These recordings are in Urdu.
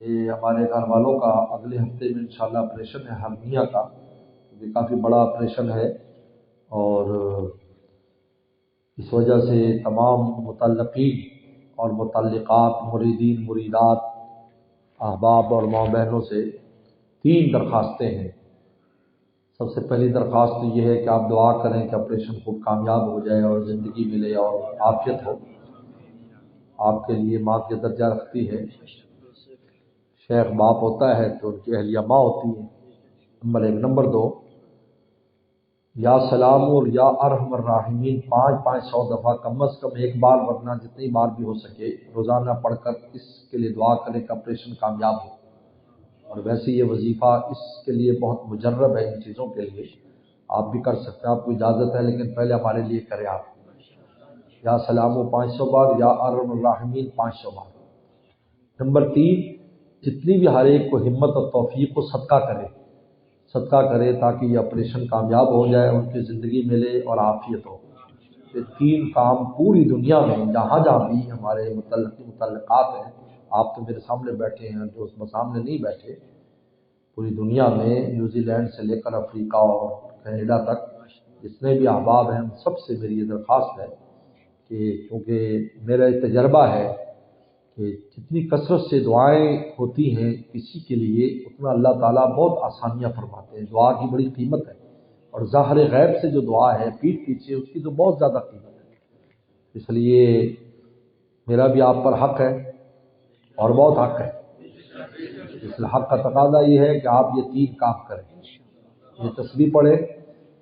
یہ ہمارے گھر والوں کا اگلے ہفتے میں انشاءاللہ آپریشن ہے ہرنیا کا، یہ کافی بڑا آپریشن ہے، اور اس وجہ سے تمام متعلقین اور متعلقات، مریدین، مریدات، احباب اور ماں بہنوں سے 3 درخواستیں ہیں۔ سب سے پہلی درخواست تو یہ ہے کہ آپ دعا کریں کہ آپریشن خوب کامیاب ہو جائے اور زندگی ملے اور عافیت ہو۔ آپ کے لیے ماں کے درجہ رکھتی ہے، شیخ باپ ہوتا ہے تو ان کی اہلیہ ماں ہوتی ہے، نمبر 1۔ نمبر 2، یا سلام اور یا ارحم الراحمین 500 دفعہ کم از کم ایک بار، ورنہ جتنی بار بھی ہو سکے روزانہ پڑھ کر اس کے لیے دعا کریں کہ آپریشن کامیاب ہو۔ اور ویسے یہ وظیفہ اس کے لیے بہت مجرب ہے، ان چیزوں کے لیے آپ بھی کر سکتے ہیں، آپ کو اجازت ہے، لیکن پہلے ہمارے لیے کریں آپ۔ یا سلام 500 بار، یا ارحم الراحمین 500 بار۔ نمبر 3، جتنی بھی ہر ایک کو ہمت اور توفیق کو صدقہ کرے تاکہ یہ آپریشن کامیاب ہو جائے، ان کی زندگی ملے اور عافیت ہو۔ یہ 3 کام پوری دنیا میں جہاں جہاں بھی ہمارے متعلقات ہیں، آپ تو میرے سامنے بیٹھے ہیں، جو سامنے نہیں بیٹھے، پوری دنیا میں نیوزی لینڈ سے لے کر افریقہ اور کینیڈا تک جتنے بھی احباب ہیں، ان سب سے میری یہ درخواست ہے کہ کیونکہ میرا یہ تجربہ ہے کہ جتنی کثرت سے دعائیں ہوتی ہیں کسی کے لیے، اتنا اللہ تعالیٰ بہت آسانیاں فرماتے ہیں۔ دعا کی بڑی قیمت ہے، اور ظاہر غیب سے جو دعا ہے پیٹھ پیچھے، اس کی تو بہت زیادہ قیمت ہے۔ اس لیے میرا بھی آپ پر حق ہے، اور بہت حق ہے۔ اس حق کا تقاضا یہ ہے کہ آپ یہ 3 کام کریں، یہ تسبیح پڑھیں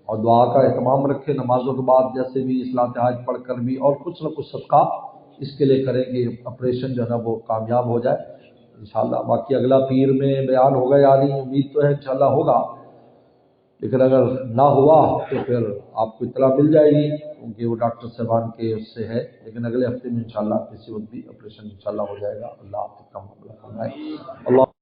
اور دعا کا اہتمام رکھیں نمازوں کے بعد، جیسے بھی اصلاح حاج پڑھ کر بھی، اور کچھ نہ کچھ صدقہ اس کے لیے کریں کہ آپریشن جو ہے نا وہ کامیاب ہو جائے انشاءاللہ۔ باقی اگلا پیر میں بیان ہوگا یا نہیں، امید تو ہے انشاءاللہ ہوگا، لیکن اگر نہ ہوا تو پھر آپ کو اطلاع مل جائے گی، کیونکہ وہ ڈاکٹر صاحبان کے اس سے ہے، لیکن اگلے ہفتے میں انشاءاللہ کسی وقت بھی آپریشن انشاءاللہ ہو جائے گا۔ اللہ آپ کا معاملہ فرمائے۔ اللہ